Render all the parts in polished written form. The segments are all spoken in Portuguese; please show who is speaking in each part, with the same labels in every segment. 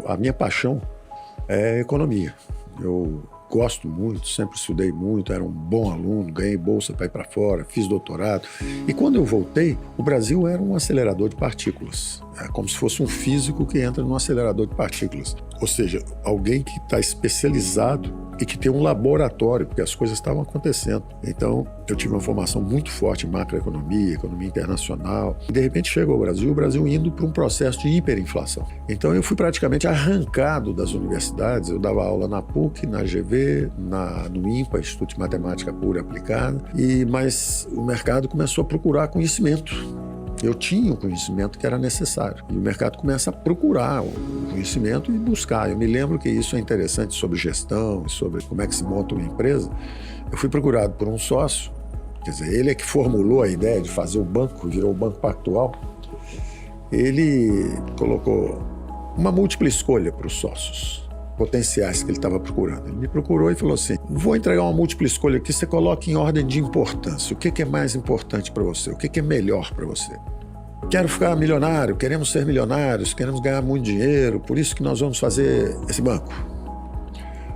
Speaker 1: A minha paixão é economia. Eu gosto muito, sempre estudei muito, era um bom aluno, ganhei bolsa para ir para fora, fiz doutorado. E quando eu voltei, o Brasil era um acelerador de partículas. É como se fosse um físico que entra num acelerador de partículas. Ou seja, alguém que está especializado e que tem um laboratório, porque as coisas estavam acontecendo. Então, eu tive uma formação muito forte em macroeconomia, economia internacional. E, de repente, chegou ao Brasil, o Brasil indo para um processo de hiperinflação. Então, eu fui praticamente arrancado das universidades. Eu dava aula na PUC, na GV, no INPA, Instituto de Matemática Pura e Aplicada. Mas o mercado começou a procurar conhecimento. Eu tinha o conhecimento que era necessário. E o mercado começa a procurar o conhecimento e buscar. Eu me lembro que isso é interessante sobre gestão, sobre como é que se monta uma empresa. Eu fui procurado por um sócio, quer dizer, ele é que formulou a ideia de fazer o banco, virou o Banco Pactual. Ele colocou uma múltipla escolha para os sócios potenciais que ele estava procurando. Ele me procurou e falou assim: vou entregar uma múltipla escolha aqui, você coloca em ordem de importância. O que é mais importante para você? O que é melhor para você? Quero ficar milionário, queremos ser milionários, queremos ganhar muito dinheiro, por isso que nós vamos fazer esse banco.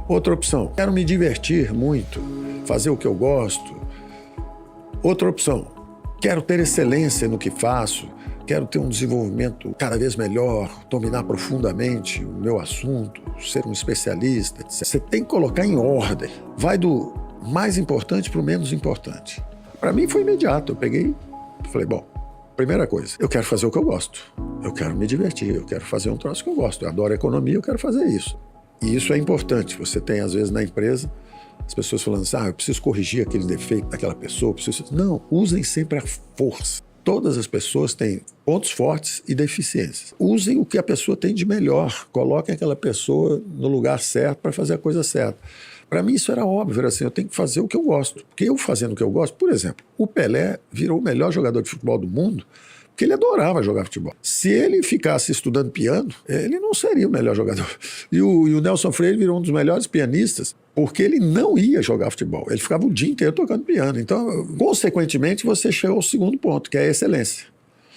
Speaker 1: Outra opção: quero me divertir muito, fazer o que eu gosto. Outra opção: quero ter excelência no que faço, quero ter um desenvolvimento cada vez melhor, dominar profundamente o meu assunto, ser um especialista, etc. Você tem que colocar em ordem. Vai do mais importante para o menos importante. Para mim foi imediato. Eu peguei e falei, bom, primeira coisa, eu quero fazer o que eu gosto. Eu quero me divertir, eu quero fazer um troço que eu gosto. Eu adoro economia, eu quero fazer isso. E isso é importante. Você tem, às vezes, na empresa, as pessoas falando assim, eu preciso corrigir aquele defeito daquela pessoa. Não, usem sempre a força. Todas as pessoas têm pontos fortes e deficiências. Usem o que a pessoa tem de melhor. Coloquem aquela pessoa no lugar certo para fazer a coisa certa. Para mim isso era óbvio, era assim, eu tenho que fazer o que eu gosto. Porque eu fazendo o que eu gosto, por exemplo, o Pelé virou o melhor jogador de futebol do mundo porque ele adorava jogar futebol. Se ele ficasse estudando piano, ele não seria o melhor jogador. E o Nelson Freire virou um dos melhores pianistas porque ele não ia jogar futebol. Ele ficava o dia inteiro tocando piano. Então, consequentemente, você chega ao segundo ponto, que é a excelência.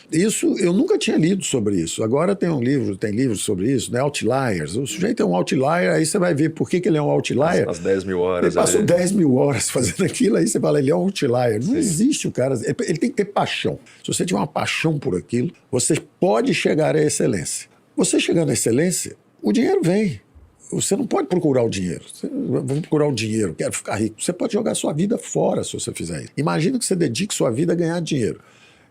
Speaker 1: Isso, eu nunca tinha lido sobre isso. Agora tem livros sobre isso, né? Outliers. O sujeito é um outlier, aí você vai ver por que ele é um outlier.
Speaker 2: As 10 mil horas.
Speaker 1: Ele passou 10 mil horas fazendo aquilo, aí você fala, ele é um outlier. Não existe o cara. Ele tem que ter paixão. Se você tiver uma paixão por aquilo, você pode chegar à excelência. Você chegando à excelência, o dinheiro vem. Você não pode procurar o dinheiro. Vamos procurar o dinheiro, quero ficar rico. Você pode jogar sua vida fora se você fizer isso. Imagina que você dedique sua vida a ganhar dinheiro.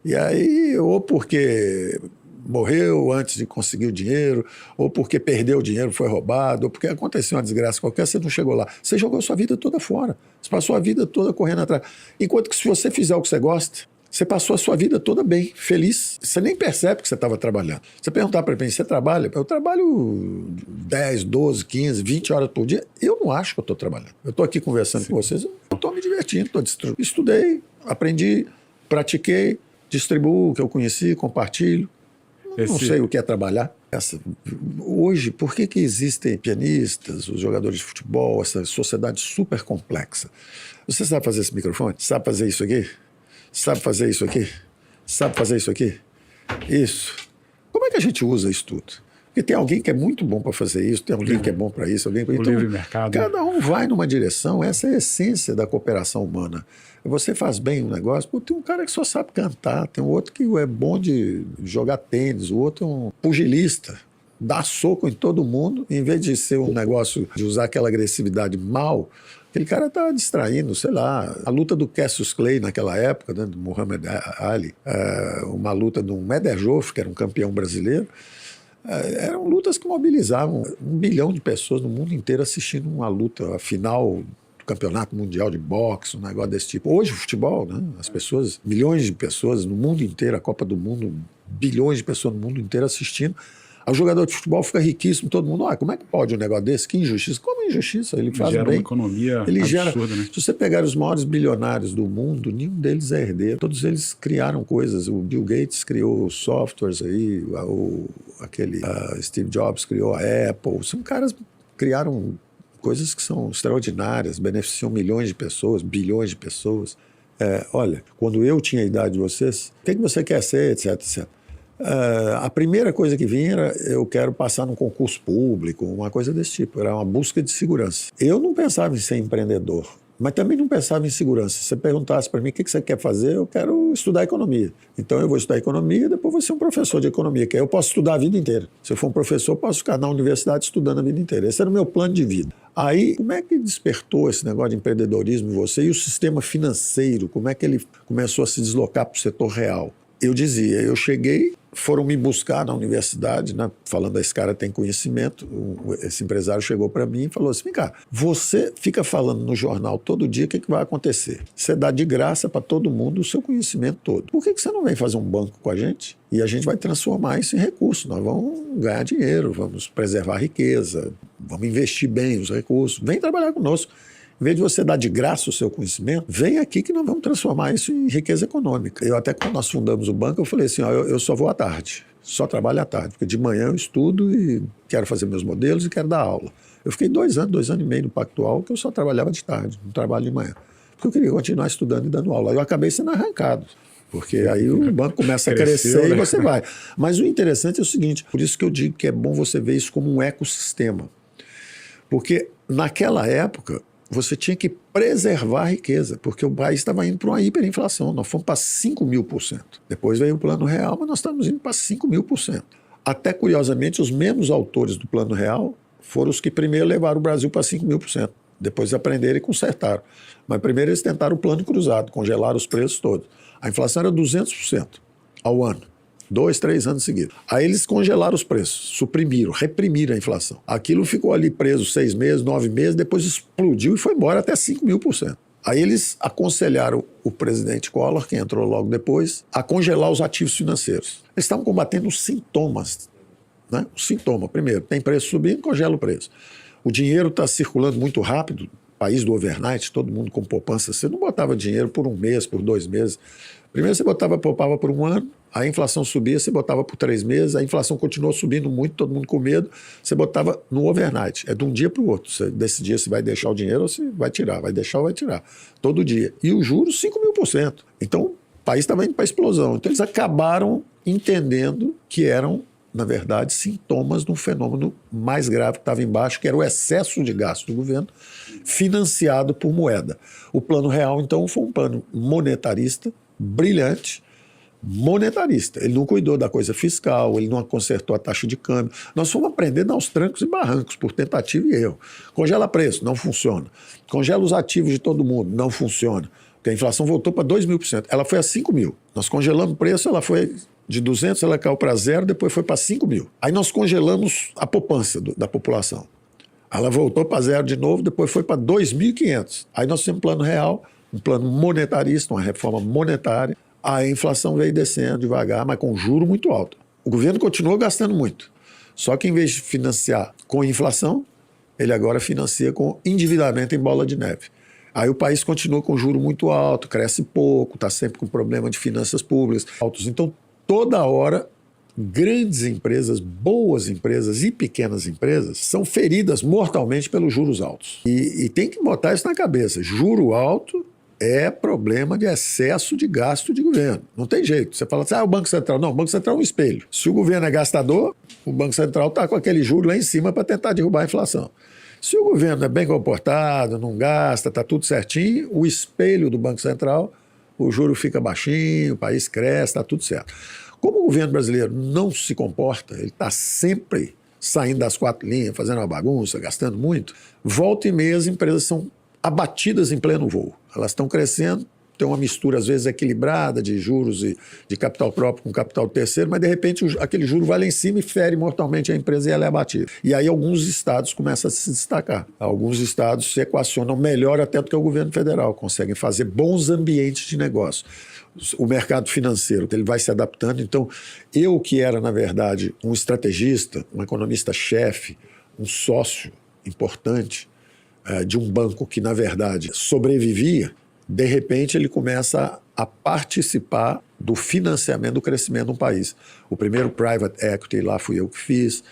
Speaker 1: E aí, ou porque morreu antes de conseguir o dinheiro, ou porque perdeu o dinheiro, foi roubado, ou porque aconteceu uma desgraça qualquer, você não chegou lá. Você jogou sua vida toda fora. Você passou a vida toda correndo atrás. Enquanto que se você fizer o que você gosta, você passou a sua vida toda bem, feliz. Você nem percebe que você estava trabalhando. Você perguntar para mim, você trabalha? Eu trabalho 10, 12, 15, 20 horas por dia. Eu não acho que eu estou trabalhando. Eu estou aqui conversando com vocês, eu estou me divertindo, estudei, aprendi, pratiquei, distribuo o que eu conheci, compartilho. Não sei o que é trabalhar. Hoje, por que existem pianistas, os jogadores de futebol, essa sociedade super complexa? Você sabe fazer esse microfone? Sabe fazer isso aqui? Sabe fazer isso aqui? Sabe fazer isso aqui? Isso. Como é que a gente usa isso tudo? Porque tem alguém que é muito bom para fazer isso, tem alguém que é bom para isso, alguém para isso.
Speaker 3: O livre mercado.
Speaker 1: Cada um vai numa direção, essa é a essência da cooperação humana. Você faz bem um negócio, tem um cara que só sabe cantar, tem um outro que é bom de jogar tênis, o outro é um pugilista, dá soco em todo mundo, em vez de ser um negócio de usar aquela agressividade mal, aquele cara está distraindo, sei lá, a luta do Cassius Clay naquela época, né, do Muhammad Ali, uma luta do Mederjof, que era um campeão brasileiro, eram lutas que mobilizavam 1 bilhão de pessoas no mundo inteiro assistindo uma luta, a final do Campeonato Mundial de Boxe, um negócio desse tipo. Hoje o futebol, né, as pessoas, milhões de pessoas no mundo inteiro, a Copa do Mundo, bilhões de pessoas no mundo inteiro assistindo. O jogador de futebol fica riquíssimo, todo mundo, como é que pode um negócio desse? Que injustiça. Como injustiça? Ele faz
Speaker 3: gera
Speaker 1: bem.
Speaker 3: Uma economia
Speaker 1: ele
Speaker 3: absurda,
Speaker 1: gera,
Speaker 3: né?
Speaker 1: Se você pegar os maiores bilionários do mundo, nenhum deles é herdeiro. Todos eles criaram coisas. O Bill Gates criou softwares aí, aquele Steve Jobs criou a Apple. São caras que criaram coisas que são extraordinárias, beneficiam milhões de pessoas, bilhões de pessoas. Olha, quando eu tinha a idade de vocês, o que você quer ser, etc, etc. A primeira coisa que vinha era eu quero passar num concurso público, uma coisa desse tipo, era uma busca de segurança. Eu não pensava em ser empreendedor, mas também não pensava em segurança. Se você perguntasse para mim o que você quer fazer, eu quero estudar economia. Então eu vou estudar economia e depois vou ser um professor de economia, que aí eu posso estudar a vida inteira. Se eu for um professor, eu posso ficar na universidade estudando a vida inteira. Esse era o meu plano de vida. Aí, como é que despertou esse negócio de empreendedorismo em você e o sistema financeiro? Como é que ele começou a se deslocar para o setor real? Eu dizia, eu cheguei, foram me buscar na universidade, né, falando, esse cara tem conhecimento, esse empresário chegou para mim e falou assim, vem cá, você fica falando no jornal todo dia o que vai acontecer. Você dá de graça para todo mundo o seu conhecimento todo. Por que você não vem fazer um banco com a gente? E a gente vai transformar isso em recurso. Nós vamos ganhar dinheiro, vamos preservar a riqueza, vamos investir bem os recursos. Vem trabalhar conosco. Em vez de você dar de graça o seu conhecimento, vem aqui que nós vamos transformar isso em riqueza econômica. Eu até quando nós fundamos o banco, eu falei assim, ó, eu só vou à tarde, só trabalho à tarde, porque de manhã eu estudo e quero fazer meus modelos e quero dar aula. Eu fiquei 2 anos e meio no Pactual, que eu só trabalhava de tarde, não trabalho de manhã. Porque eu queria continuar estudando e dando aula. Eu acabei sendo arrancado, porque aí o banco começa a crescer, né? E você vai. Mas o interessante é o seguinte, por isso que eu digo que é bom você ver isso como um ecossistema. Porque naquela época, você tinha que preservar a riqueza, porque o país estava indo para uma hiperinflação. Nós fomos para 5.000%. Depois veio o Plano Real, mas nós estamos indo para 5.000%. Até, curiosamente, os mesmos autores do Plano Real foram os que primeiro levaram o Brasil para 5.000%. Depois aprenderam e consertaram. Mas primeiro eles tentaram o plano cruzado, congelaram os preços todos. A inflação era 200% ao ano. 2, 3 anos seguidos. Aí eles congelaram os preços, suprimiram, reprimiram a inflação. Aquilo ficou ali preso 6 meses, 9 meses, depois explodiu e foi embora até 5.000%. Aí eles aconselharam o presidente Collor, que entrou logo depois, a congelar os ativos financeiros. Eles estavam combatendo os sintomas, né? O sintoma, primeiro, tem preço subindo, congela o preço. O dinheiro está circulando muito rápido, país do overnight, todo mundo com poupança. Você não botava dinheiro por 1 mês, por 2 meses. Primeiro você poupava por 1 ano, a inflação subia, você botava por 3 meses, a inflação continuou subindo muito, todo mundo com medo, você botava no overnight. É de um dia para o outro. Você decidia se vai deixar o dinheiro ou se vai tirar, vai deixar ou vai tirar. Todo dia. E o juros, 5.000%. Então, o país estava indo para a explosão. Então, eles acabaram entendendo que eram, na verdade, sintomas de um fenômeno mais grave que estava embaixo, que era o excesso de gasto do governo financiado por moeda. O Plano Real, então, foi um plano monetarista, brilhante, monetarista. Ele não cuidou da coisa fiscal, ele não consertou a taxa de câmbio. Nós fomos aprendendo aos trancos e barrancos, por tentativa e erro. Congela preço, não funciona. Congela os ativos de todo mundo, não funciona. Porque a inflação voltou para 2.000%. Ela foi a 5.000. Nós congelamos o preço, ela foi de 200, ela caiu para 0, depois foi para 5.000. Aí nós congelamos a poupança da população. Ela voltou para 0 de novo, depois foi para 2.500. Aí nós temos um plano real, um plano monetarista, uma reforma monetária. A inflação veio descendo devagar, mas com juro muito alto. O governo continuou gastando muito. Só que em vez de financiar com inflação, ele agora financia com endividamento em bola de neve. Aí o país continua com juro muito alto, cresce pouco, está sempre com problema de finanças públicas altos. Então, toda hora, grandes empresas, boas empresas e pequenas empresas são feridas mortalmente pelos juros altos. E tem que botar isso na cabeça. Juro alto é problema de excesso de gasto de governo. Não tem jeito. Você fala assim, o Banco Central. Não, o Banco Central é um espelho. Se o governo é gastador, o Banco Central está com aquele juro lá em cima para tentar derrubar a inflação. Se o governo é bem comportado, não gasta, está tudo certinho, o espelho do Banco Central, o juro fica baixinho, o país cresce, está tudo certo. Como o governo brasileiro não se comporta, ele está sempre saindo das 4 linhas, fazendo uma bagunça, gastando muito, volta e meia as empresas são abatidas em pleno voo. Elas estão crescendo, tem uma mistura às vezes equilibrada de juros e de capital próprio com capital terceiro, mas de repente aquele juro vai lá em cima e fere mortalmente a empresa e ela é abatida. E aí alguns estados começam a se destacar. Alguns estados se equacionam melhor até do que o governo federal, conseguem fazer bons ambientes de negócio. O mercado financeiro, ele vai se adaptando. Então, eu que era, na verdade, um estrategista, um economista-chefe, um sócio importante de um banco que, na verdade, sobrevivia, de repente ele começa a participar do financiamento do crescimento de um país. O primeiro private equity lá fui eu que fiz,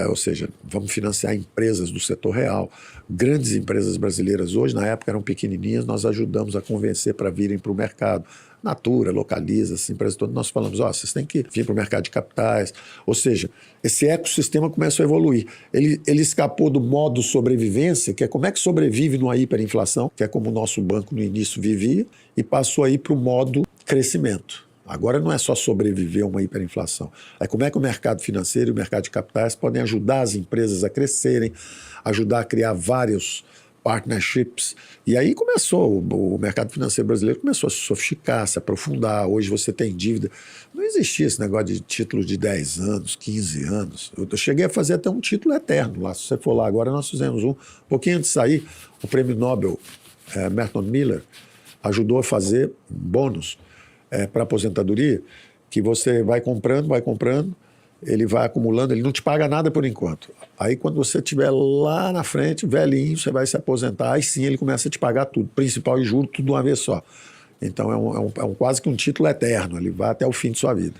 Speaker 1: ou seja, vamos financiar empresas do setor real. Grandes empresas brasileiras hoje, na época eram pequenininhas, nós ajudamos a convencer para virem para o mercado. Natura, Localiza, essas empresas todas, nós falamos, vocês têm que vir para o mercado de capitais. Ou seja, esse ecossistema começou a evoluir. Ele escapou do modo sobrevivência, que é como é que sobrevive numa hiperinflação, que é como o nosso banco no início vivia, e passou aí para o modo crescimento. Agora não é só sobreviver a uma hiperinflação, é como é que o mercado financeiro e o mercado de capitais podem ajudar as empresas a crescerem, ajudar a criar vários partnerships. E aí começou, o mercado financeiro brasileiro começou a se sofisticar, se aprofundar. Hoje você tem dívida. Não existia esse negócio de título de 10 anos, 15 anos. Eu cheguei a fazer até um título eterno lá. Se você for lá agora, nós fizemos um pouquinho antes de sair, o prêmio Nobel Merton Miller ajudou a fazer um bônus para aposentadoria, que você vai comprando, ele vai acumulando, ele não te paga nada por enquanto. Aí quando você estiver lá na frente, velhinho, você vai se aposentar, aí sim ele começa a te pagar tudo, principal e juro, tudo de uma vez só. Então é quase que um título eterno, ele vai até o fim de sua vida.